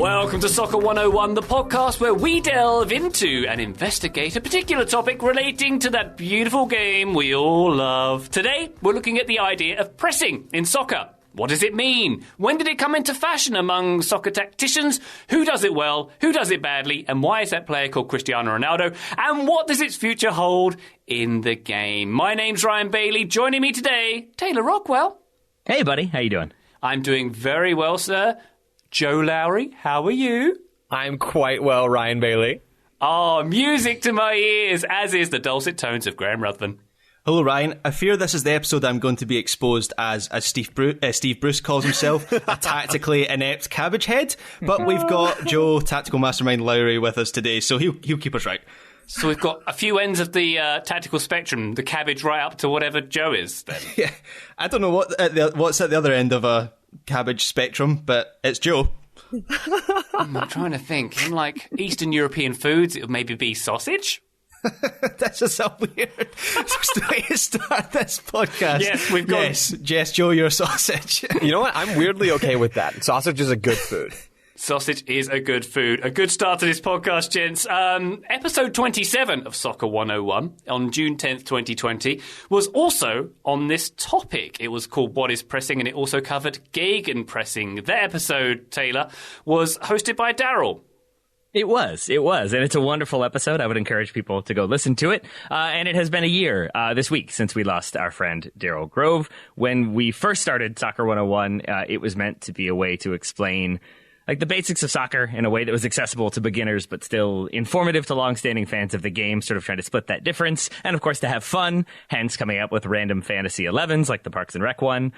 Welcome to Soccer 101, the podcast where we delve into and investigate a particular topic relating to that beautiful game we all love. Today, we're looking at the idea of pressing in soccer. What does it mean? When did it come into fashion among soccer tacticians? Who does it well? Who does it badly? And why is that player called Cristiano Ronaldo? And what does its future hold in the game? My name's Ryan Bailey. Joining me today, Taylor Rockwell. Hey, buddy. How you doing? I'm doing very well, sir. Joe Lowry, how are you? I'm quite well, Ryan Bailey. Oh, music to my ears, as is the dulcet tones of Graham Ruthven. Hello, Ryan. I fear this is the episode I'm going to be exposed as Steve Bruce calls himself, a tactically inept cabbage head. But we've got Joe, tactical mastermind Lowry, with us today, so he'll keep us right. So we've got a few ends of the tactical spectrum, the cabbage right up to whatever Joe is, then. Yeah, I don't know what's at the other end of a cabbage spectrum, but it's Joe. I'm trying to think. In like Eastern European foods, it would maybe be sausage. That's just a weird way to start this podcast. Yes, we've got... Yes, Joe, you're a sausage. You know what? I'm weirdly okay with that. Sausage is a good food. Sausage is a good food. A good start to this podcast, gents. Episode 27 of Soccer 101 on June 10th, 2020 was also on this topic. It was called What is Pressing, and it also covered Gegenpressing. That episode, Taylor, was hosted by Darryl. It was, and it's a wonderful episode. I would encourage people to go listen to it. And it has been a year this week since we lost our friend Daryl Grove. When we first started Soccer 101, it was meant to be a way to explain like the basics of soccer in a way that was accessible to beginners, but still informative to longstanding fans of the game, sort of trying to split that difference. And of course, to have fun, hence coming up with random fantasy 11s like the Parks and Rec one.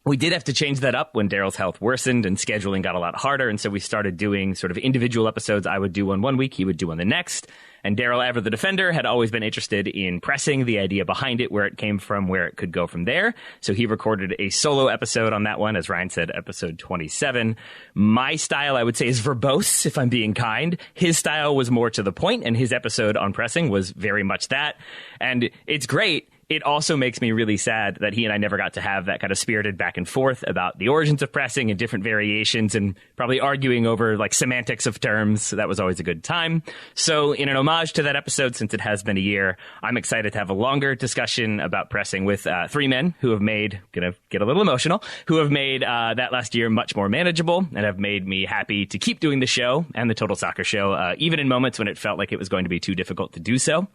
We did have to change that up when Daryl's health worsened and scheduling got a lot harder. And so we started doing sort of individual episodes. I would do one week, he would do one the next. And Daryl, ever the defender, had always been interested in pressing, the idea behind it, where it came from, where it could go from there. So he recorded a solo episode on that one, as Ryan said, episode 27. My style, I would say, is verbose, if I'm being kind. His style was more to the point, and his episode on pressing was very much that. And it's great. It also makes me really sad that he and I never got to have that kind of spirited back and forth about the origins of pressing and different variations and probably arguing over like semantics of terms. So that was always a good time. So in an homage to that episode, since it has been a year, I'm excited to have a longer discussion about pressing with three men who have made, gonna get a little emotional, who have made that last year much more manageable and have made me happy to keep doing the show and the Total Soccer Show, even in moments when it felt like it was going to be too difficult to do so.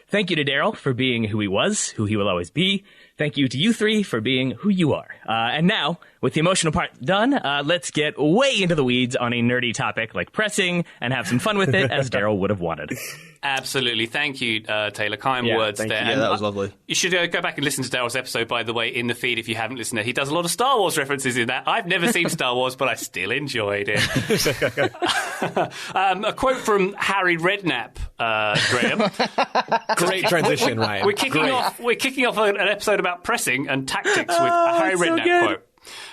Thank you to Daryl for being who he was, who he will always be. Thank you to you three for being who you are. And now, with the emotional part done, let's get way into the weeds on a nerdy topic like pressing and have some fun with it, as Daryl would have wanted. Absolutely. Thank you, Taylor. Kind words there. Yeah, that was lovely. You should go back and listen to Daryl's episode, by the way, in the feed if you haven't listened to it. He does a lot of Star Wars references in that. I've never seen Star Wars, but I still enjoyed it. A quote from Harry Redknapp, Graham. Great transition, Ryan. We're kicking off an episode about pressing and tactics with a Harry Redknapp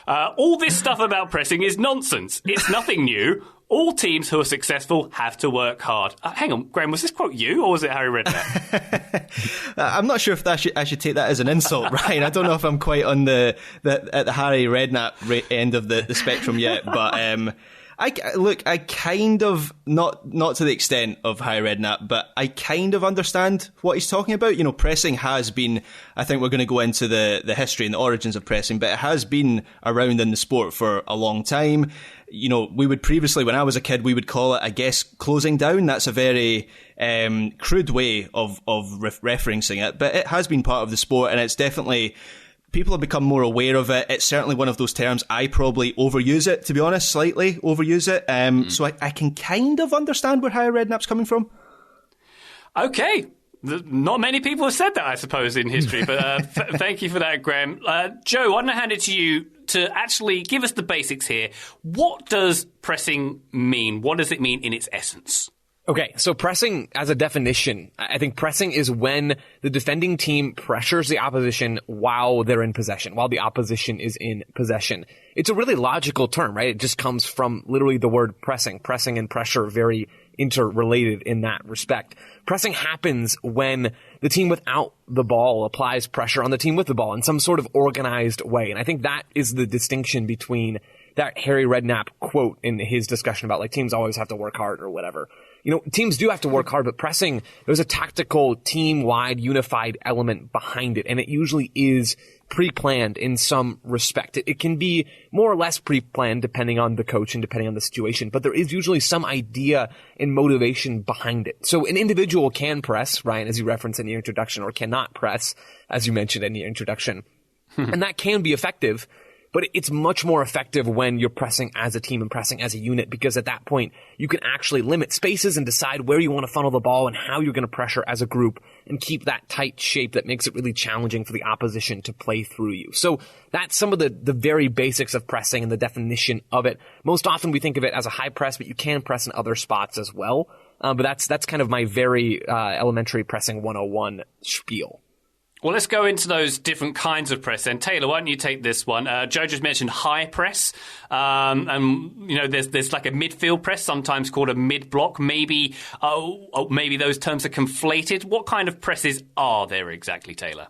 quote. All this stuff about pressing is nonsense. It's nothing new. All teams who are successful have to work hard. Hang on, Graham, was this quote you or was it Harry Redknapp? I'm not sure if I should take that as an insult, Ryan. I don't know if I'm quite on the Harry Redknapp end of the spectrum yet, but I kind of, not to the extent of Harry Redknapp, but I kind of understand what he's talking about. You know, pressing has been, I think we're going to go into the history and the origins of pressing, but it has been around in the sport for a long time. You know, we would previously, when I was a kid, we would call it, I guess, closing down. That's a very crude way of referencing it, but it has been part of the sport, and it's definitely, people have become more aware of it. It's certainly one of those terms. I probably overuse it, to be honest, slightly overuse it. So I can kind of understand where Harry Redknapp's coming from. Okay. Not many people have said that, I suppose, in history, but thank you for that, Graham. Joe, why don't I hand it to you to actually give us the basics here. What does pressing mean? What does it mean in its essence? Okay, so pressing as a definition, I think pressing is when the defending team pressures the opposition while they're in possession, while the opposition is in possession. It's a really logical term, right? It just comes from literally the word pressing. Pressing and pressure very interrelated in that respect. Pressing happens when the team without the ball applies pressure on the team with the ball in some sort of organized way. And I think that is the distinction between that Harry Redknapp quote in his discussion about like teams always have to work hard or whatever. Teams do have to work hard, but pressing, there's a tactical, team-wide, unified element behind it, and it usually is pre-planned in some respect. It can be more or less pre-planned depending on the coach and depending on the situation, but there is usually some idea and motivation behind it. So an individual can press, Ryan, as you referenced in your introduction, or cannot press, as you mentioned in your introduction. And that can be effective, but it's much more effective when you're pressing as a team and pressing as a unit, because at that point, you can actually limit spaces and decide where you want to funnel the ball and how you're going to pressure as a group and keep that tight shape that makes it really challenging for the opposition to play through you. So that's some of the very basics of pressing and the definition of it. Most often we think of it as a high press, but you can press in other spots as well. But that's kind of my very elementary pressing 101 spiel. Well, let's go into those different kinds of press then. Taylor, why don't you take this one? Joe just mentioned high press. There's like a midfield press, sometimes called a mid-block. Maybe those terms are conflated. What kind of presses are there exactly, Taylor?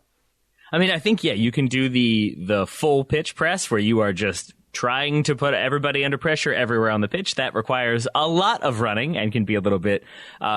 I mean, I think, you can do the full pitch press where you are just trying to put everybody under pressure everywhere on the pitch. That requires a lot of running and can be a little bit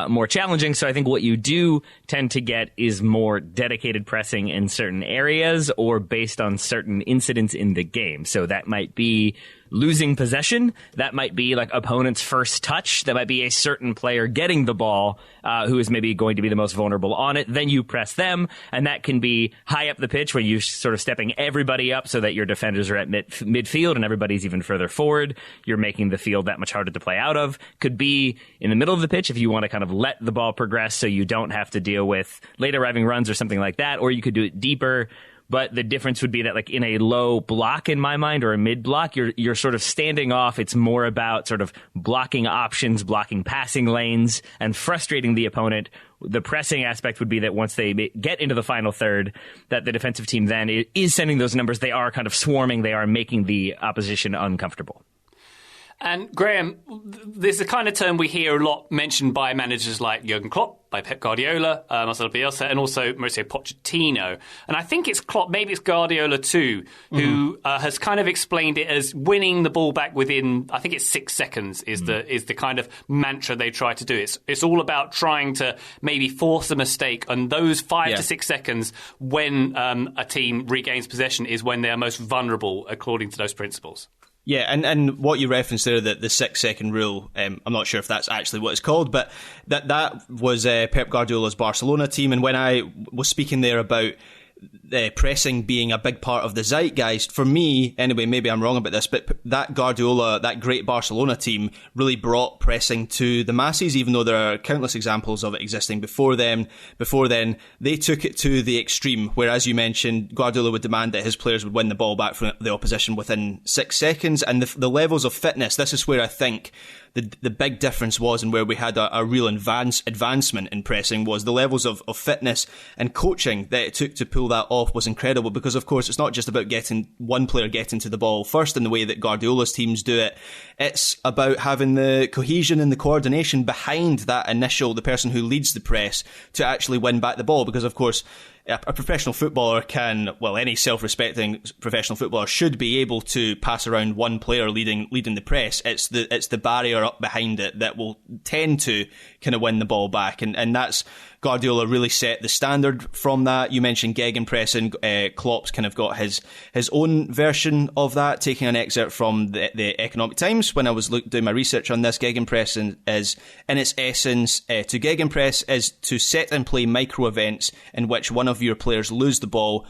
more challenging. So I think what you do tend to get is more dedicated pressing in certain areas or based on certain incidents in the game. So that might be losing possession. That might be like opponent's first touch. That might be a certain player getting the ball who is maybe going to be the most vulnerable on it. Then you press them, and that can be high up the pitch where you're sort of stepping everybody up so that your defenders are at midfield and everybody's even further forward. You're making the field that much harder to play out of. Could be in the middle of the pitch if you want to kind of let the ball progress so you don't have to deal with late arriving runs or something like that, or you could do it deeper. But the difference would be that, like, in a low block, in my mind, or a mid block, you're sort of standing off. It's more about sort of blocking options, blocking passing lanes, and frustrating the opponent. The pressing aspect would be that once they get into the final third, that the defensive team then is sending those numbers. They are kind of swarming. They are making the opposition uncomfortable. And Graham, there's a kind of term we hear a lot mentioned by managers like Jurgen Klopp, by Pep Guardiola, Marcelo Bielsa, and also Mauricio Pochettino. And I think it's Klopp, maybe it's Guardiola too, who has kind of explained it as winning the ball back within, I think it's 6 seconds is the kind of mantra they try to do. It's all about trying to maybe force a mistake, and those 5 to 6 seconds when a team regains possession is when they are most vulnerable according to those principles. Yeah, and what you referenced there, the 6 second rule, I'm not sure if that's actually what it's called, but that was Pep Guardiola's Barcelona team. And when I was speaking there about pressing being a big part of the zeitgeist, for me, anyway, maybe I'm wrong about this, but that Guardiola, that great Barcelona team, really brought pressing to the masses, even though there are countless examples of it existing before then. They took it to the extreme, where, as you mentioned, Guardiola would demand that his players would win the ball back from the opposition within 6 seconds, and the levels of fitness, this is where I think the big difference was, and where we had a real advancement in pressing, was the levels of fitness and coaching that it took to pull that off was incredible. Because, of course, it's not just about getting one player getting to the ball first in the way that Guardiola's teams do it. It's about having the cohesion and the coordination behind that the person who leads the press, to actually win back the ball. Because, of course, a professional footballer any self-respecting professional footballer should be able to pass around one player leading the press. It's the barrier up behind it that will tend to kind of win the ball back, and that's Guardiola really set the standard from that. You mentioned gegenpressing. Klopp's kind of got his own version of that, taking an excerpt from the Economic Times. When I was doing my research on this, gegenpressing is, in its essence, to gegenpress is to set and play micro events in which one of your players lose the ball,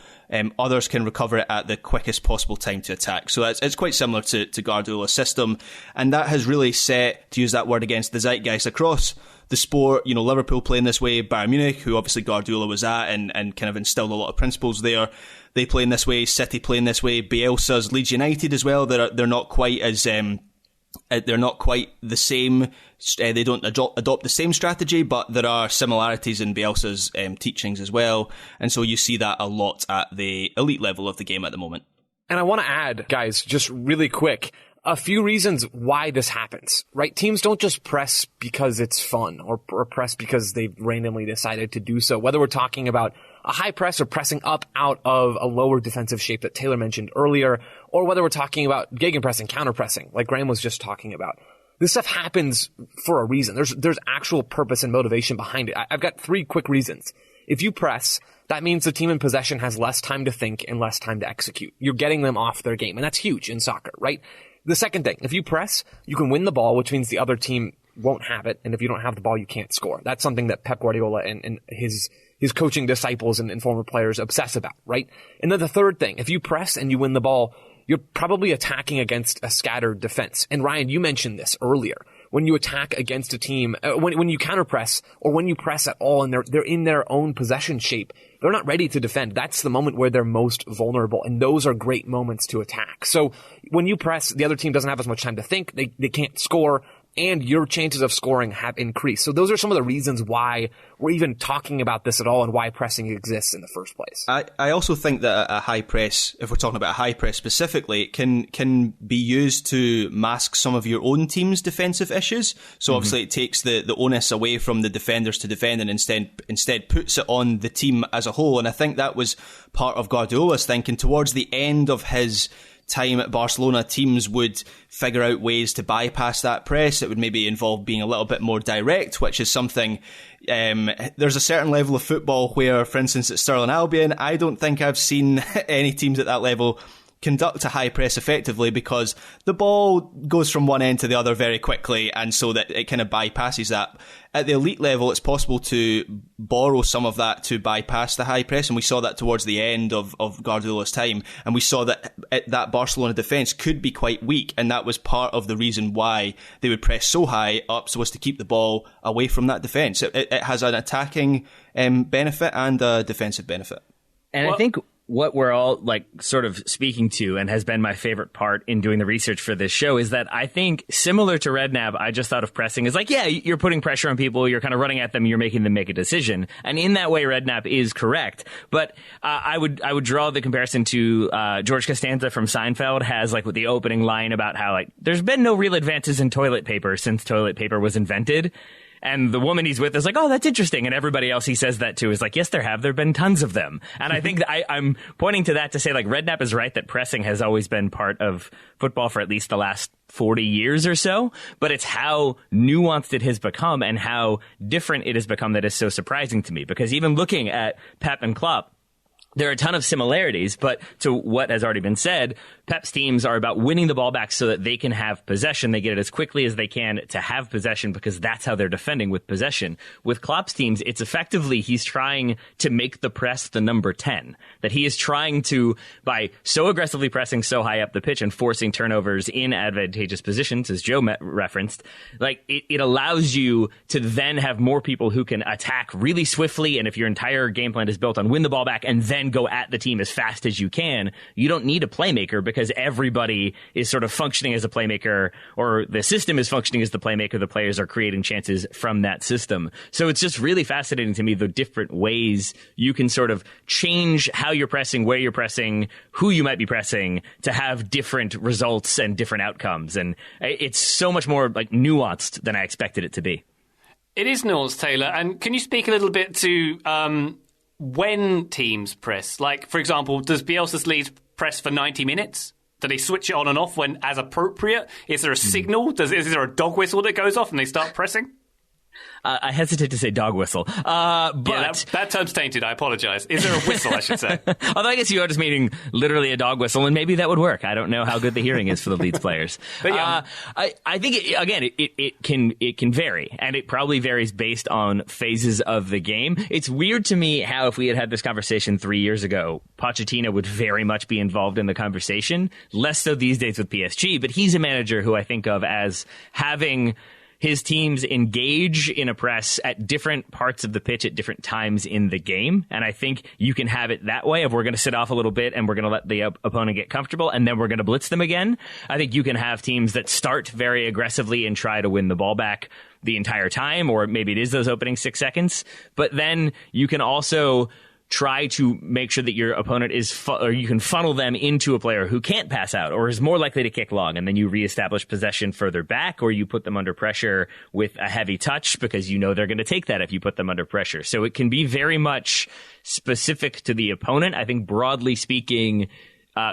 others can recover it at the quickest possible time to attack. So it's quite similar to Guardiola's system, and that has really set, to use that word against the zeitgeist across the sport. Liverpool playing this way, Bayern Munich, who obviously Guardiola was at and kind of instilled a lot of principles there, they play in this way. City playing this way. Bielsa's Leeds United as well. They're not quite as they're not quite the same. They don't adopt the same strategy, but there are similarities in Bielsa's teachings as well. And so you see that a lot at the elite level of the game at the moment. And I want to add, guys, just really quick, a few reasons why this happens, right? Teams don't just press because it's fun or press because they've randomly decided to do so. Whether we're talking about a high press or pressing up out of a lower defensive shape that Taylor mentioned earlier, or whether we're talking about gegenpressing, counterpressing, like Graham was just talking about. This stuff happens for a reason. There's actual purpose and motivation behind it. I've got 3 quick reasons. If you press, that means the team in possession has less time to think and less time to execute. You're getting them off their game, and that's huge in soccer, right? The second thing, if you press, you can win the ball, which means the other team won't have it, and if you don't have the ball, you can't score. That's something that Pep Guardiola and his coaching disciples and former players obsess about, right? And then the third thing, if you press and you win the ball, you're probably attacking against a scattered defense. And Ryan, you mentioned this earlier. When you attack against a team, when you counterpress or when you press at all and they're in their own possession shape, they're not ready to defend. That's the moment where they're most vulnerable, and those are great moments to attack. So when you press, the other team doesn't have as much time to think, they can't score, and your chances of scoring have increased. So those are some of the reasons why we're even talking about this at all and why pressing exists in the first place. I also think that a high press, if we're talking about a high press specifically, can be used to mask some of your own team's defensive issues. So obviously it takes the onus away from the defenders to defend and instead puts it on the team as a whole. And I think that was part of Guardiola's thinking. Towards the end of his time at Barcelona, teams would figure out ways to bypass that press. It would maybe involve being a little bit more direct, which is something, there's a certain level of football where, for instance, at Stirling Albion, I don't think I've seen any teams at that level conduct a high press effectively, because the ball goes from one end to the other very quickly, and so that it kind of bypasses that. At the elite level, it's possible to borrow some of that to bypass the high press, and we saw that towards the end of Guardiola's time, and we saw that that Barcelona defence could be quite weak, and that was part of the reason why they would press so high up, so as to keep the ball away from that defence. It has an attacking benefit and a defensive benefit. And I think what we're all like sort of speaking to, and has been my favorite part in doing the research for this show, is that I think similar to Redknapp, I just thought of pressing as like, yeah, you're putting pressure on people, you're kind of running at them, you're making them make a decision. And in that way, Redknapp is correct. But I would draw the comparison to George Costanza from Seinfeld has like with the opening line about how like there's been no real advances in toilet paper since toilet paper was invented. And the woman he's with is like, oh, that's interesting. And everybody else he says that to is like, yes, there have been tons of them. And I think I'm pointing to that to say, like, Redknapp is right that pressing has always been part of football for at least the last 40 years or so. But it's how nuanced it has become and how different it has become that is so surprising to me. Because even looking at Pep and Klopp, there are a ton of similarities, but to what has already been said, Pep's teams are about winning the ball back so that they can have possession. They get it as quickly as they can to have possession because that's how they're defending with possession. With Klopp's teams, it's effectively he's trying to make the press the number 10. That he is trying to, by so aggressively pressing so high up the pitch and forcing turnovers in advantageous positions, as Joe referenced, like it allows you to then have more people who can attack really swiftly. And if your entire game plan is built on win the ball back and then go at the team as fast as you can, you don't need a playmaker because everybody is sort of functioning as a playmaker, or the system is functioning as the playmaker. The players are creating chances from that system. So it's just really fascinating to me the different ways you can sort of change how you're pressing, where you're pressing, who you might be pressing to have different results and different outcomes. And it's so much more like nuanced than I expected it to be. It is nuanced, Taylor. And can you speak a little bit to when teams press? Like, for example, does Bielsa's Leeds press for 90 minutes? Do they switch it on and off when as appropriate? Is there a signal? Is there a dog whistle that goes off and they start pressing? I hesitate to say dog whistle, but yeah, that term's tainted. I apologize. Is there a whistle? I should say. Although I guess you are just meaning literally a dog whistle, and maybe that would work. I don't know how good the hearing is for the Leeds players. But yeah, I think it can vary, and it probably varies based on phases of the game. It's weird to me how if we had this conversation 3 years ago, Pochettino would very much be involved in the conversation. Less so these days with PSG, but he's a manager who I think of as having his teams engage in a press at different parts of the pitch at different times in the game. And I think you can have it that way of we're going to sit off a little bit and we're going to let the opponent get comfortable and then we're going to blitz them again. I think you can have teams that start very aggressively and try to win the ball back the entire time, or maybe it is those opening 6 seconds. But then you can also try to make sure that your opponent is, or you can funnel them into a player who can't pass out or is more likely to kick long, and then you reestablish possession further back, or you put them under pressure with a heavy touch because you know they're going to take that if you put them under pressure. So it can be very much specific to the opponent. I think broadly speaking,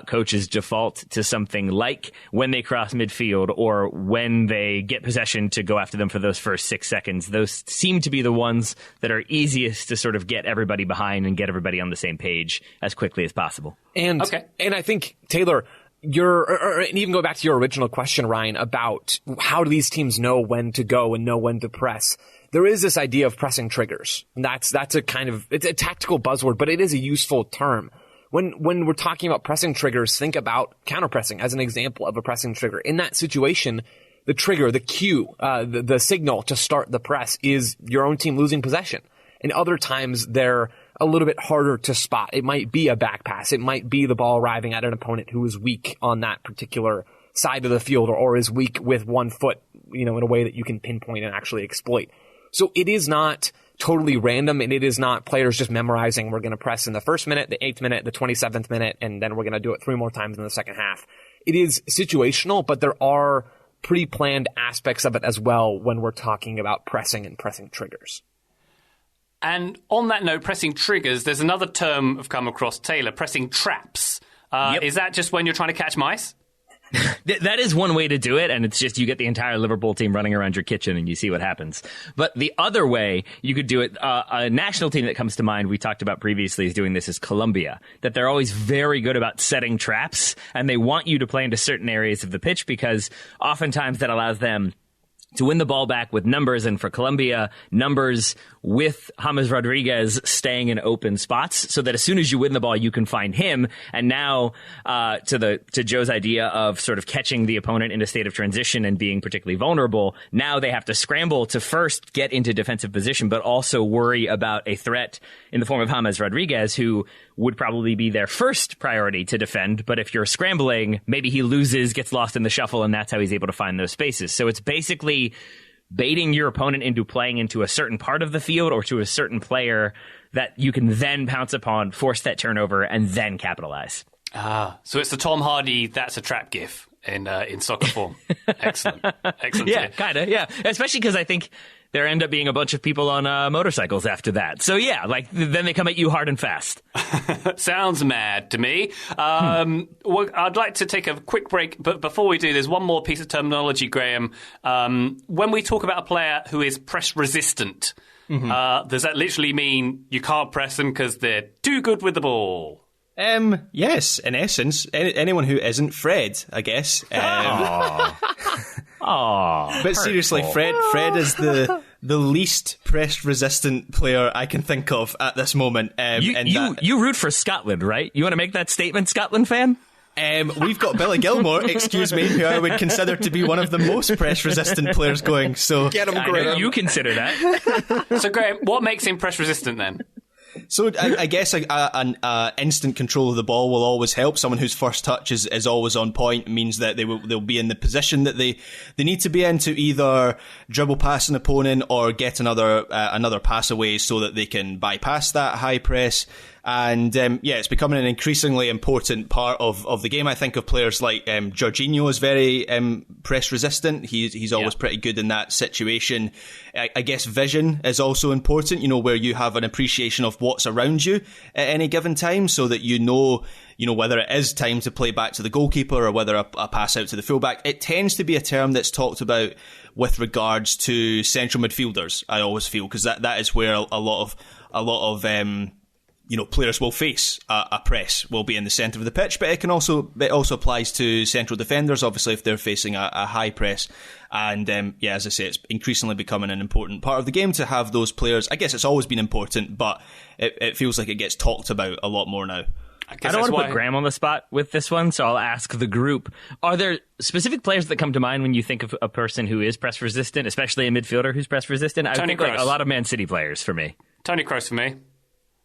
coaches default to something like when they cross midfield or when they get possession to go after them for those first 6 seconds. Those seem to be the ones that are easiest to sort of get everybody behind and get everybody on the same page as quickly as possible. And I think, Taylor, and even go back to your original question, Ryan, about how do these teams know when to go and know when to press? There is this idea of pressing triggers. And that's a kind of, it's a tactical buzzword, but it is a useful term. When we're talking about pressing triggers, think about counterpressing as an example of a pressing trigger. In that situation, the trigger, the cue, the signal to start the press is your own team losing possession. And other times they're a little bit harder to spot. It might be a back pass. It might be the ball arriving at an opponent who is weak on that particular side of the field or is weak with one foot, in a way that you can pinpoint and actually exploit. So it is not totally random, and it is not players just memorizing we're going to press in the first minute, the 8th minute, the 27th minute, and then we're going to do it 3 more times in the second half. It is situational, but there are pre-planned aspects of it as well when we're talking about pressing and pressing triggers. And on that note, pressing triggers, there's another term I've come across, Taylor, pressing traps. Is that just when you're trying to catch mice? That is one way to do it, and it's just you get the entire Liverpool team running around your kitchen and you see what happens. But the other way you could do it, a national team that comes to mind we talked about previously is doing this is Colombia, that they're always very good about setting traps, and they want you to play into certain areas of the pitch because oftentimes that allows them to win the ball back with numbers, and for Colombia, numbers with James Rodriguez staying in open spots so that as soon as you win the ball, you can find him. And now, to Joe's idea of sort of catching the opponent in a state of transition and being particularly vulnerable, now they have to scramble to first get into defensive position, but also worry about a threat in the form of James Rodriguez, who would probably be their first priority to defend. But if you're scrambling, maybe he loses, gets lost in the shuffle, and that's how he's able to find those spaces. So it's basically baiting your opponent into playing into a certain part of the field or to a certain player that you can then pounce upon, force that turnover, and then capitalize. So it's the Tom Hardy "That's a Trap" gif in soccer form. Excellent. Yeah, kind of, yeah. Especially because I think there end up being a bunch of people on motorcycles after that. So yeah, then they come at you hard and fast. Sounds mad to me. Well, I'd like to take a quick break, but before we do, there's one more piece of terminology, Graham. When we talk about a player who is press resistant, does that literally mean you can't press them because they're too good with the ball? Yes, in essence, anyone who isn't Fred, I guess. But seriously, Fred is the least press resistant player I can think of at this moment. You root for Scotland, right? You want to make that statement, Scotland fan? We've got Billy Gilmore, excuse me, who I would consider to be one of the most press resistant players going. So get him, Graham. You consider that. So Graham, what makes him press resistant then? So I guess an instant control of the ball will always help. Someone whose first touch is always on point means that they'll be in the position that they need to be in to either dribble past an opponent or get another pass away so that they can bypass that high press. And it's becoming an increasingly important part of the game. I think of players like Jorginho is very press resistant. He's always pretty good in that situation. I guess vision is also important, where you have an appreciation of what's around you at any given time so that you know whether it is time to play back to the goalkeeper or whether a pass out to the fullback. It tends to be a term that's talked about with regards to central midfielders, I always feel, because that is where a lot of players will face a press, will be in the centre of the pitch, but it also applies to central defenders, obviously, if they're facing a high press. And as I say, it's increasingly becoming an important part of the game to have those players. I guess it's always been important, but it feels like it gets talked about a lot more now. I don't want to put Graham on the spot with this one, so I'll ask the group. Are there specific players that come to mind when you think of a person who is press resistant, especially a midfielder who's press resistant? I think a lot of Man City players for me. Tony Kroos for me.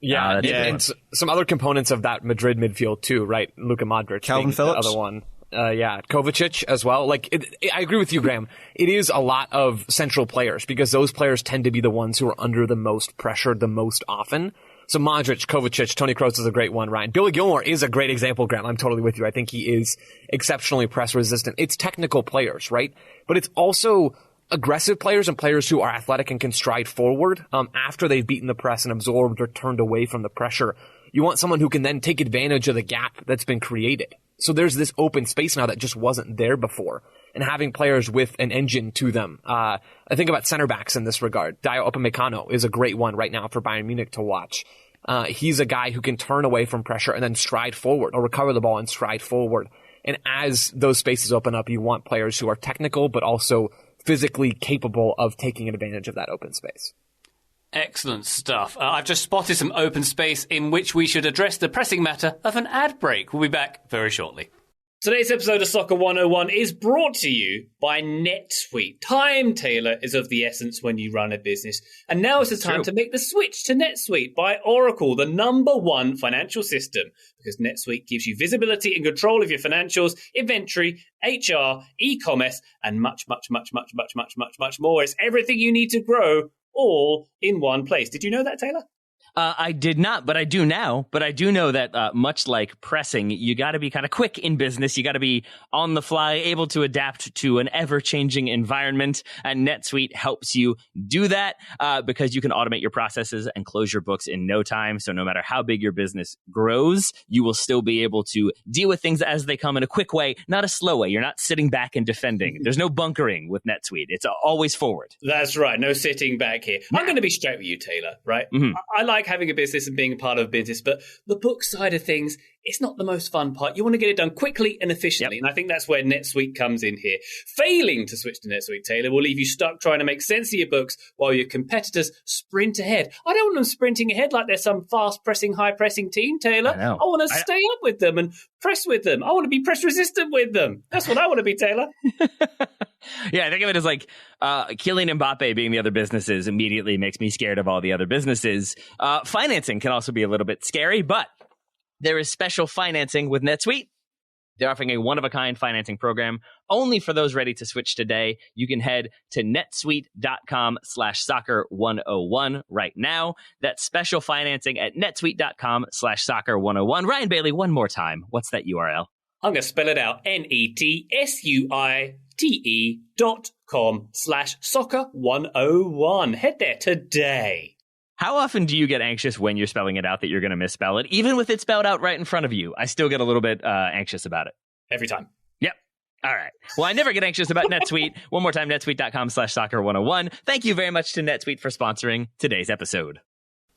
Yeah, and some other components of that Madrid midfield too, right? Luka Modric, Calvin Phillips, the other one. Kovacic as well. I agree with you, Graham. It is a lot of central players because those players tend to be the ones who are under the most pressure the most often. So Modric, Kovacic, Toni Kroos is a great one, Ryan. Billy Gilmore is a great example, Graham. I'm totally with you. I think he is exceptionally press resistant. It's technical players, right? But it's also aggressive players and players who are athletic and can stride forward after they've beaten the press and absorbed or turned away from the pressure. You want someone who can then take advantage of the gap that's been created. So there's this open space now that just wasn't there before. And having players with an engine to them. I think about center backs in this regard. Dayot Upamecano is a great one right now for Bayern Munich to watch. He's a guy who can turn away from pressure and then stride forward or recover the ball and stride forward. And as those spaces open up, you want players who are technical but also physically capable of taking advantage of that open space. Excellent stuff. I've just spotted some open space in which we should address the pressing matter of an ad break. We'll be back very shortly. Today's episode of Soccer 101 is brought to you by NetSuite. Time, Taylor, is of the essence when you run a business. And now is the time to make the switch to NetSuite by Oracle, the #1 financial system. Because NetSuite gives you visibility and control of your financials, inventory, HR, e-commerce, and much more. It's everything you need to grow all in one place. Did you know that, Taylor? I did not, but I do now. But I do know that much like pressing, you got to be kind of quick in business. You got to be on the fly, able to adapt to an ever-changing environment. And NetSuite helps you do that because you can automate your processes and close your books in no time. So no matter how big your business grows, you will still be able to deal with things as they come in a quick way, not a slow way. You're not sitting back and defending. There's no bunkering with NetSuite. It's always forward. That's right. No sitting back here. I'm going to be straight with you, Taylor, right? Mm-hmm. I like having a business and being a part of a business, but the book side of things, it's not the most fun part. You want to get it done quickly and efficiently, and I think that's where NetSuite comes in here. Failing to switch to NetSuite, Taylor, will leave you stuck trying to make sense of your books while your competitors sprint ahead. I don't want them sprinting ahead like they're some fast-pressing, high-pressing team, Taylor. I want to stay up with them and press with them. I want to be press-resistant with them. That's what I want to be, Taylor. Yeah, I think of it as like Kylian Mbappe being the other businesses immediately makes me scared of all the other businesses. Financing can also be a little bit scary, but there is special financing with NetSuite. They're offering a one-of-a-kind financing program only for those ready to switch today. You can head to netsuite.com/soccer101 right now. That's special financing at netsuite.com/soccer101. Ryan Bailey, one more time. What's that URL? I'm going to spell it out. netsuite.com/soccer101. Head there today. How often do you get anxious when you're spelling it out that you're going to misspell it? Even with it spelled out right in front of you, I still get a little bit anxious about it. Every time. Yep. All right. Well, I never get anxious about NetSuite. One more time, netsuite.com/soccer101. Thank you very much to NetSuite for sponsoring today's episode.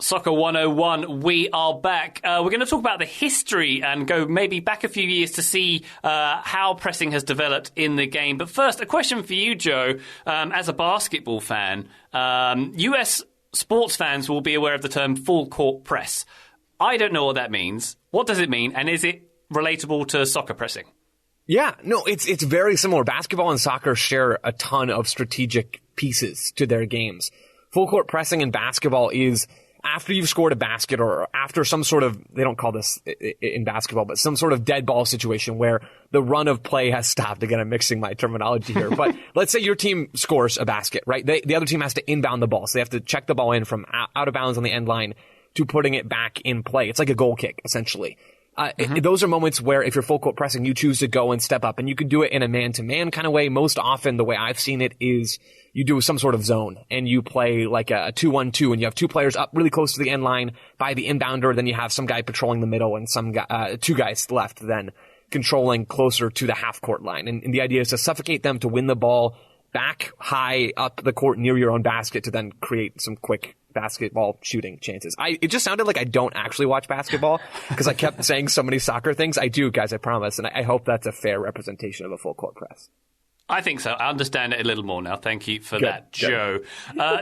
Soccer 101, we are back. We're going to talk about the history and go maybe back a few years to see how pressing has developed in the game. But first, a question for you, Joe. As a basketball fan, US sports fans will be aware of the term full court press. I don't know what that means. What does it mean? And is it relatable to soccer pressing? Yeah, no, it's very similar. Basketball and soccer share a ton of strategic pieces to their games. Full court pressing in basketball is after you've scored a basket or after some sort of, they don't call this in basketball, but some sort of dead ball situation where the run of play has stopped. Again, I'm mixing my terminology here, but let's say your team scores a basket, right? The other team has to inbound the ball. So they have to check the ball in from out of bounds on the end line to putting it back in play. It's like a goal kick, essentially. Those are moments where if you're full court pressing, you choose to go and step up, and you can do it in a man-to-man kind of way. Most often, the way I've seen it is you do some sort of zone, and you play like a 2-1-2, and you have two players up really close to the end line by the inbounder, then you have some guy patrolling the middle and some guy, two guys left then controlling closer to the half-court line. And the idea is to suffocate them to win the ball back high up the court near your own basket to then create some quick basketball shooting chances. It just sounded like I don't actually watch basketball because I kept saying so many soccer things. I do, guys, I promise. And I hope that's a fair representation of a full court press. I think so. I understand it a little more now. Thank you for that, Joe.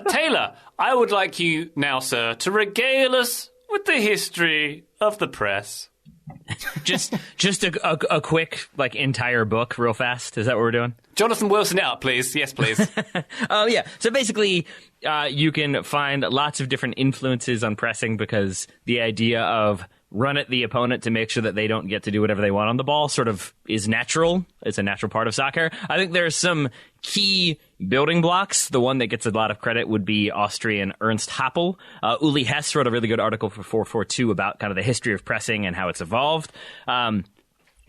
Taylor, I would like you now, sir, to regale us with the history of the press. just a quick, like, entire book real fast. Is that what we're doing? Jonathan Wilson out, please. Yes, please. Oh, yeah. So basically, you can find lots of different influences on pressing because the idea of run at the opponent to make sure that they don't get to do whatever they want on the ball sort of is natural. It's a natural part of soccer. I think there's some key building blocks. The one that gets a lot of credit would be Austrian Ernst Happel. Uli Hess wrote a really good article for 442 about kind of the history of pressing and how it's evolved.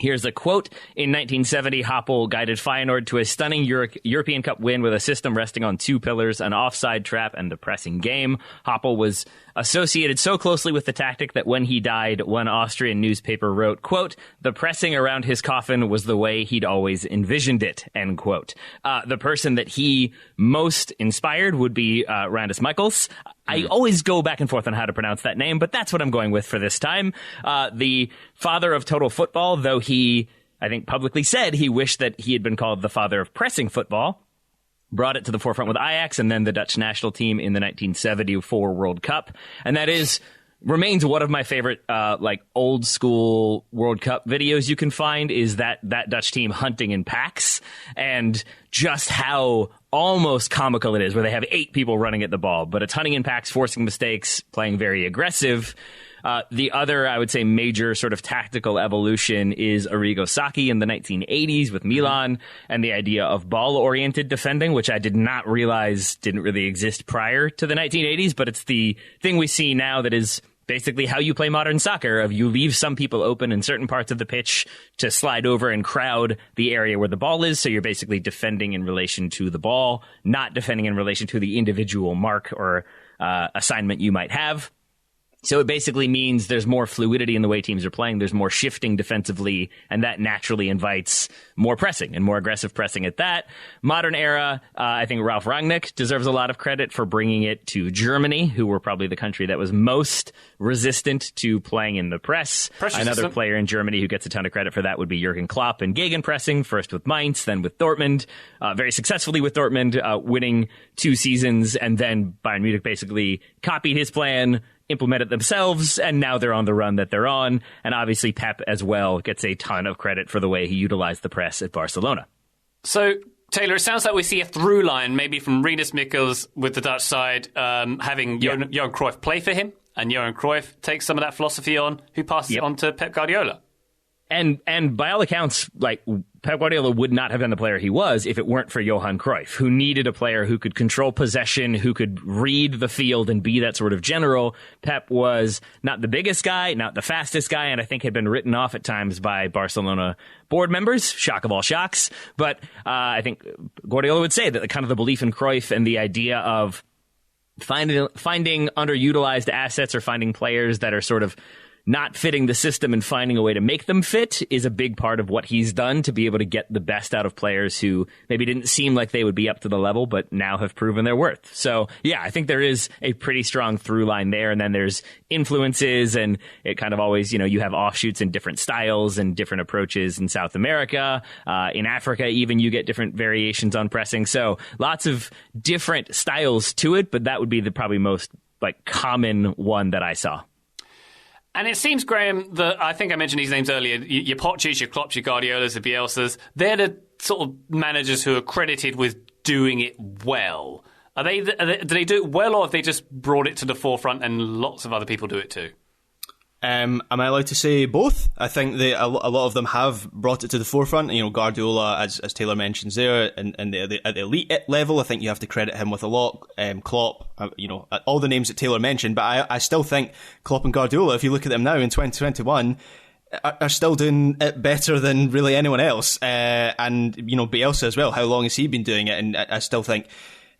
Here's a quote. In 1970, Happel guided Feyenoord to a stunning European Cup win with a system resting on two pillars, an offside trap and the pressing game. Happel was associated so closely with the tactic that when he died, one Austrian newspaper wrote, quote, the pressing around his coffin was the way he'd always envisioned it, end quote. The person that he most inspired would be Randus Michels. I always go back and forth on how to pronounce that name, but that's what I'm going with for this time. The father of total football, though he, I think, publicly said he wished that he had been called the father of pressing football, brought it to the forefront with Ajax and then the Dutch national team in the 1974 World Cup. And that remains one of my favorite, old school World Cup videos you can find is that Dutch team hunting in packs and just how almost comical it is where they have 8 people running at the ball, but it's hunting in packs, forcing mistakes, playing very aggressive. The other, I would say, major sort of tactical evolution is Arrigo Sacchi in the 1980s with Milan and the idea of ball-oriented defending, which I did not realize didn't really exist prior to the 1980s, but it's the thing we see now that is basically how you play modern soccer, of you leave some people open in certain parts of the pitch to slide over and crowd the area where the ball is, so you're basically defending in relation to the ball, not defending in relation to the individual mark or assignment you might have. So it basically means there's more fluidity in the way teams are playing. There's more shifting defensively, and that naturally invites more pressing and more aggressive pressing at that. Modern era, I think Ralf Rangnick deserves a lot of credit for bringing it to Germany, who were probably the country that was most resistant to playing in the press. Another player in Germany who gets a ton of credit for that would be Jurgen Klopp and gegenpressing, first with Mainz, then with Dortmund, very successfully with Dortmund, winning 2 seasons, and then Bayern Munich basically copied his plan, implemented themselves, and now they're on the run that they're on. And obviously Pep as well gets a ton of credit for the way he utilized the press at Barcelona. So, Taylor, it sounds like we see a through line, maybe from Rinus Michels with the Dutch side, having Johan Cruyff play for him, and Johan Cruyff takes some of that philosophy on, who passes it on to Pep Guardiola. And by all accounts, like, Pep Guardiola would not have been the player he was if it weren't for Johan Cruyff, who needed a player who could control possession, who could read the field and be that sort of general. Pep was not the biggest guy, not the fastest guy, and I think had been written off at times by Barcelona board members. Shock of all shocks. But I think Guardiola would say that kind of the belief in Cruyff and the idea of finding underutilized assets or finding players that are sort of not fitting the system and finding a way to make them fit is a big part of what he's done to be able to get the best out of players who maybe didn't seem like they would be up to the level, but now have proven their worth. So, yeah, I think there is a pretty strong through line there. And then there's influences, and it kind of always, you have offshoots in different styles and different approaches in South America. In Africa, even you get different variations on pressing. So lots of different styles to it, but that would be the probably most common one that I saw. And it seems, Graham, that I think I mentioned these names earlier, your Poches, your Klopps, your Guardiolas, the Bielsas, they're the sort of managers who are credited with doing it well. Do they do it well, or have they just brought it to the forefront and lots of other people do it too? Am I allowed to say both? I think a lot of them have brought it to the forefront. Guardiola, as Taylor mentions there, and at the elite level, I think you have to credit him with a lot. Klopp, all the names that Taylor mentioned, but I still think Klopp and Guardiola, if you look at them now in 2021, are still doing it better than really anyone else. And Bielsa as well. How long has he been doing it? And I still think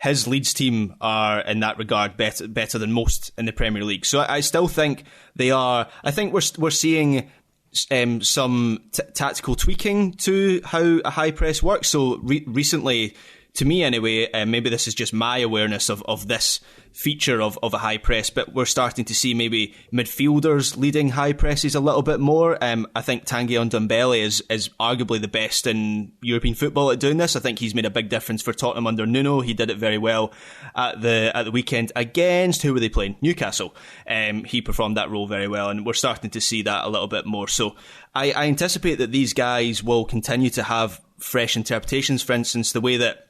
his Leeds team are, in that regard, better than most in the Premier League. So I still think they are. I think we're seeing some tactical tweaking to how a high press works. So recently, to me anyway, maybe this is just my awareness of this feature of a high press, but we're starting to see maybe midfielders leading high presses a little bit more. I think Tanguy Ndombele is arguably the best in European football at doing this. I think he's made a big difference for Tottenham under Nuno. He did it very well at the weekend against, who were they playing? Newcastle. He performed that role very well, and we're starting to see that a little bit more. So I anticipate that these guys will continue to have fresh interpretations. For instance, the way that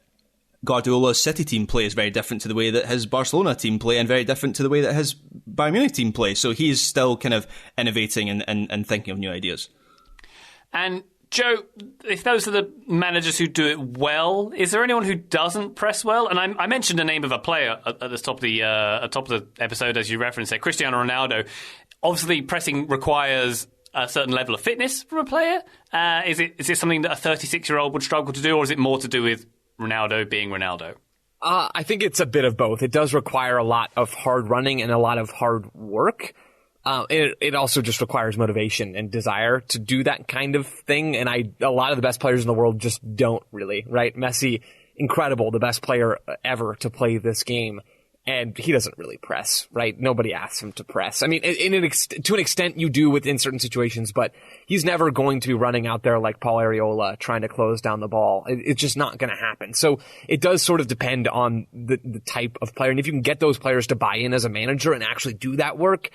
Guardiola's City team play is very different to the way that his Barcelona team play and very different to the way that his Bayern Munich team play. So he's still kind of innovating and thinking of new ideas. And Joe, if those are the managers who do it well, is there anyone who doesn't press well? And I mentioned the name of a player at the top of the episode, as you referenced there, Cristiano Ronaldo. Obviously, pressing requires a certain level of fitness from a player. Is it something that a 36-year-old would struggle to do, or is it more to do with Ronaldo being Ronaldo? I think it's a bit of both. It does require a lot of hard running and a lot of hard work. It also just requires motivation and desire to do that kind of thing. And a lot of the best players in the world just don't really, right? Messi, incredible, the best player ever to play this game. And he doesn't really press, right? Nobody asks him to press. I mean, to an extent you do within certain situations, but he's never going to be running out there like Paul Areola trying to close down the ball. It's just not going to happen. So it does sort of depend on the type of player. And if you can get those players to buy in as a manager and actually do that work,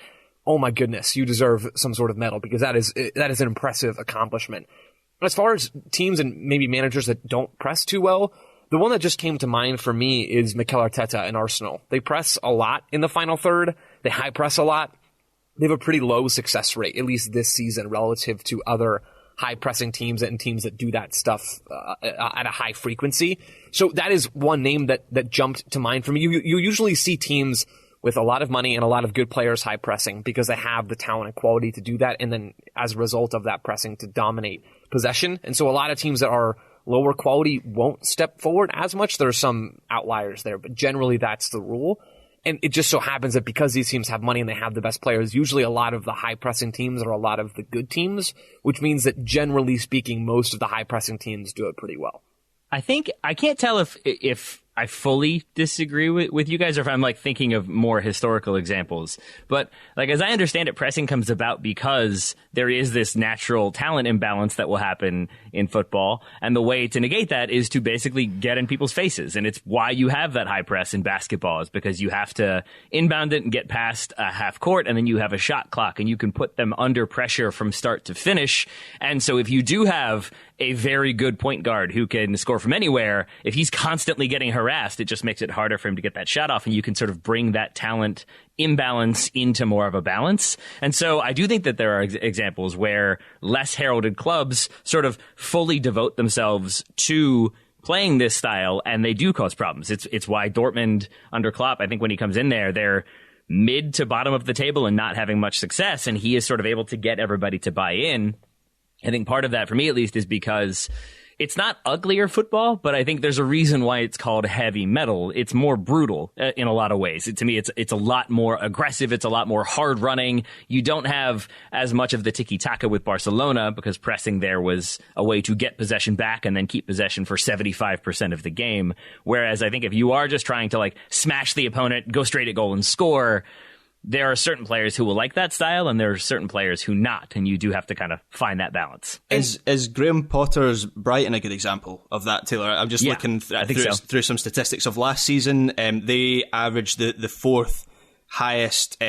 oh my goodness, you deserve some sort of medal, because that is an impressive accomplishment. As far as teams and maybe managers that don't press too well, the one that just came to mind for me is Mikel Arteta and Arsenal. They press a lot in the final third. They high press a lot. They have a pretty low success rate, at least this season, relative to other high pressing teams and teams that do that stuff at a high frequency. So that is one name that jumped to mind for me. You usually see teams with a lot of money and a lot of good players high pressing because they have the talent and quality to do that, and then as a result of that pressing to dominate possession. And so a lot of teams that are lower quality won't step forward as much. There are some outliers there, but generally that's the rule. And it just so happens that because these teams have money and they have the best players, usually a lot of the high-pressing teams are a lot of the good teams, which means that generally speaking, most of the high-pressing teams do it pretty well. I think I can't tell if I fully disagree with you guys, or if I'm like thinking of more historical examples. But like, as I understand it, pressing comes about because there is this natural talent imbalance that will happen in football. And the way to negate that is to basically get in people's faces. And it's why you have that high press in basketball, is because you have to inbound it and get past a half court, and then you have a shot clock and you can put them under pressure from start to finish. And so if you do have a very good point guard who can score from anywhere, if he's constantly getting harassed, it just makes it harder for him to get that shot off, and you can sort of bring that talent imbalance into more of a balance. And so I do think that there are examples where less heralded clubs sort of fully devote themselves to playing this style, and they do cause problems. It's why Dortmund under Klopp, I think when he comes in there, they're mid to bottom of the table and not having much success, and he is sort of able to get everybody to buy in. I think part of that, for me at least, is because it's not uglier football, but I think there's a reason why it's called heavy metal. It's more brutal in a lot of ways. To me, it's a lot more aggressive. It's a lot more hard running. You don't have as much of the tiki-taka with Barcelona, because pressing there was a way to get possession back and then keep possession for 75% of the game. Whereas I think if you are just trying to like smash the opponent, go straight at goal and score, there are certain players who will like that style, and there are certain players who not, and you do have to kind of find that balance. Is Graham Potter's Brighton a good example of that, Taylor? I'm just looking through some statistics of last season. They averaged the fourth highest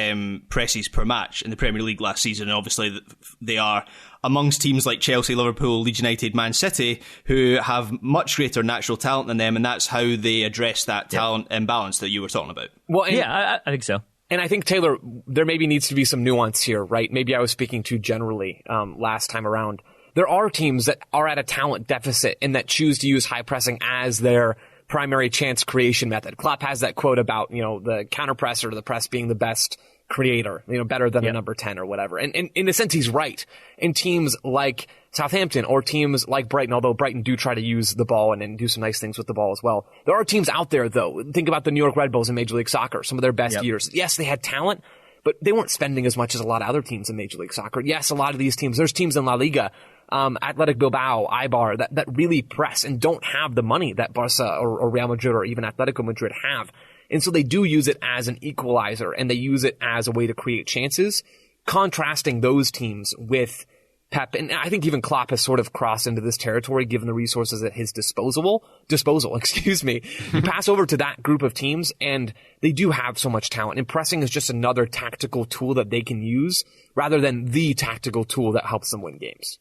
presses per match in the Premier League last season, and obviously they are amongst teams like Chelsea, Liverpool, Leeds United, Man City, who have much greater natural talent than them, and that's how they address that talent imbalance that you were talking about. Well, I think so. And I think, Taylor, there maybe needs to be some nuance here, right? Maybe I was speaking too generally last time around. There are teams that are at a talent deficit and that choose to use high pressing as their primary chance creation method. Klopp has that quote about, the counter press or the press being the best creator, better than a number 10 or whatever. And in a sense, he's right. In teams like Southampton or teams like Brighton, although Brighton do try to use the ball and do some nice things with the ball as well. There are teams out there, though. Think about the New York Red Bulls in Major League Soccer, some of their best years. Yes, they had talent, but they weren't spending as much as a lot of other teams in Major League Soccer. Yes, a lot of these teams, there's teams in La Liga, Athletic Bilbao, Eibar, that really press and don't have the money that Barca or Real Madrid or even Atletico Madrid have. And so they do use it as an equalizer, and they use it as a way to create chances, contrasting those teams with Pep. And I think even Klopp has sort of crossed into this territory given the resources at his disposal, You pass over to that group of teams, and they do have so much talent. And pressing is just another tactical tool that they can use rather than the tactical tool that helps them win games.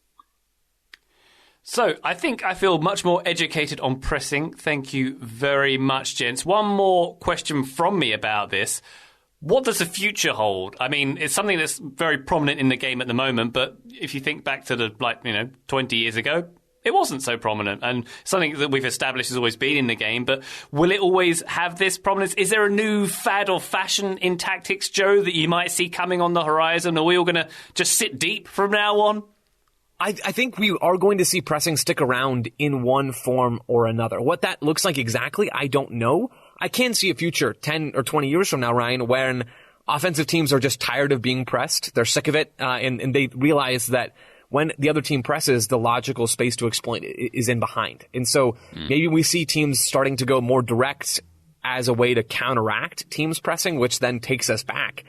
So, I think I feel much more educated on pressing. Thank you very much, gents. One more question from me about this. What does the future hold? I mean, it's something that's very prominent in the game at the moment, but if you think back to 20 years ago, it wasn't so prominent, and something that we've established has always been in the game, but will it always have this prominence? Is there a new fad or fashion in tactics, Joe, that you might see coming on the horizon? Are we all going to just sit deep from now on? I think we are going to see pressing stick around in one form or another. What that looks like exactly, I don't know. I can see a future 10 or 20 years from now, Ryan, when offensive teams are just tired of being pressed. They're sick of it, and they realize that when the other team presses, the logical space to exploit is in behind. And so maybe we see teams starting to go more direct as a way to counteract teams pressing, which then takes us back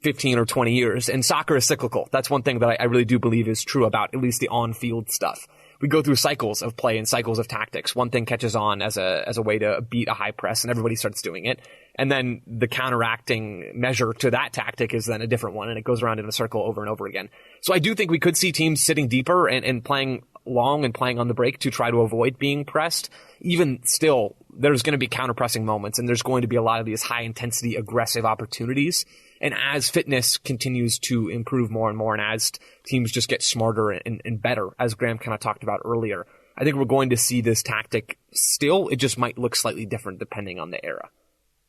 15 or 20 years. And soccer is cyclical. That's one thing that I really do believe is true about at least the on-field stuff. We go through cycles of play and cycles of tactics. One thing catches on as a way to beat a high press, and everybody starts doing it. And then the counteracting measure to that tactic is then a different one, and it goes around in a circle over and over again. So I do think we could see teams sitting deeper and playing long and playing on the break to try to avoid being pressed. Even still, there's going to be counter-pressing moments, and there's going to be a lot of these high-intensity, aggressive opportunities. And as fitness continues to improve more and more, and as teams just get smarter and better, as Graham kind of talked about earlier, I think we're going to see this tactic still. It just might look slightly different depending on the era.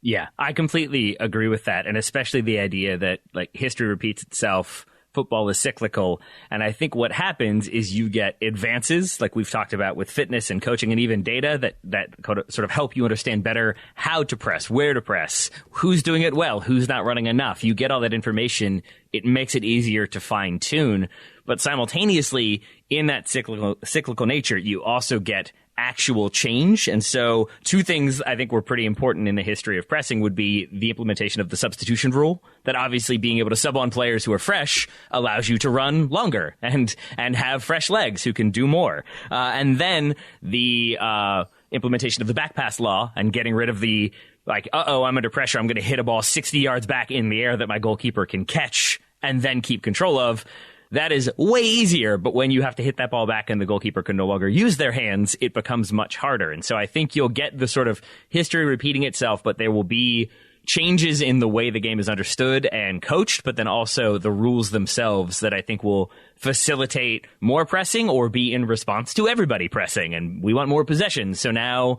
Yeah, I completely agree with that, and especially the idea that history repeats itself. Football is cyclical, and I think what happens is you get advances, like we've talked about with fitness and coaching and even data that sort of help you understand better how to press, where to press, who's doing it well, who's not running enough. You get all that information. It makes it easier to fine tune, but simultaneously in that cyclical nature, you also get actual change. And so two things I think were pretty important in the history of pressing would be the implementation of the substitution rule, that obviously being able to sub on players who are fresh allows you to run longer and have fresh legs who can do more. And then the implementation of the back pass law and getting rid of the I'm under pressure, I'm going to hit a ball 60 yards back in the air that my goalkeeper can catch and then keep control of. That is way easier, but when you have to hit that ball back and the goalkeeper can no longer use their hands, it becomes much harder. And so I think you'll get the sort of history repeating itself, but there will be changes in the way the game is understood and coached, but then also the rules themselves that I think will facilitate more pressing or be in response to everybody pressing. And we want more possession. So now,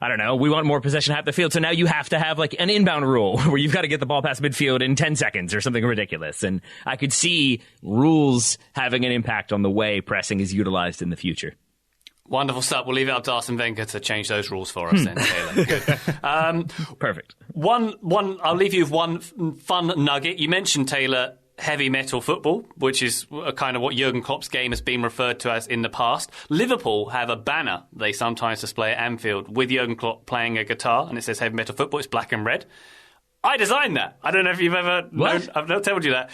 I don't know, we want more possession half the field, so now you have to have an inbound rule where you've got to get the ball past midfield in 10 seconds or something ridiculous. And I could see rules having an impact on the way pressing is utilized in the future. Wonderful stuff. We'll leave it up to Arsene Wenger to change those rules for us then, Taylor. Good. Perfect. One. I'll leave you with one fun nugget. You mentioned, Taylor, heavy metal football, which is kind of what Jurgen Klopp's game has been referred to as in the past. Liverpool have a banner they sometimes display at Anfield with Jurgen Klopp playing a guitar, and it says heavy metal football. It's black and red. I designed that. I don't know if you've ever known. I've not told you that.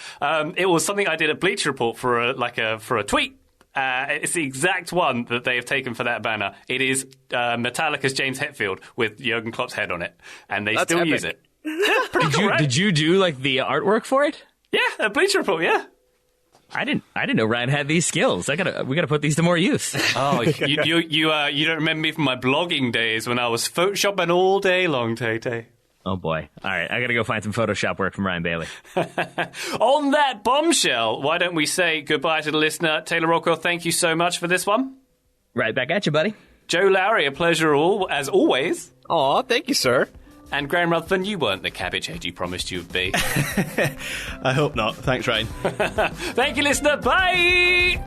It was something I did at Bleacher Report for a tweet. It's the exact one that they have taken for that banner. It is Metallica's James Hetfield with Jurgen Klopp's head on it, and they still use it. Yeah, pretty cool, right? Did you do the artwork for it? Yeah, a Bleacher Report, yeah. I didn't know Ryan had these skills. We gotta put these to more use. Oh, you don't remember me from my blogging days when I was photoshopping all day long, Tay-Tay. Oh boy. All right, I gotta go find some Photoshop work from Ryan Bailey. On that bombshell, why don't we say goodbye to the listener. Taylor Rockwell, thank you so much for this one. Right back at you, buddy. Joe Lowry, a pleasure as always. Aw, thank you, sir. And Graham Rutherford, you weren't the cabbage head you promised you would be. I hope not. Thanks, Ryan. Thank you, listener. Bye!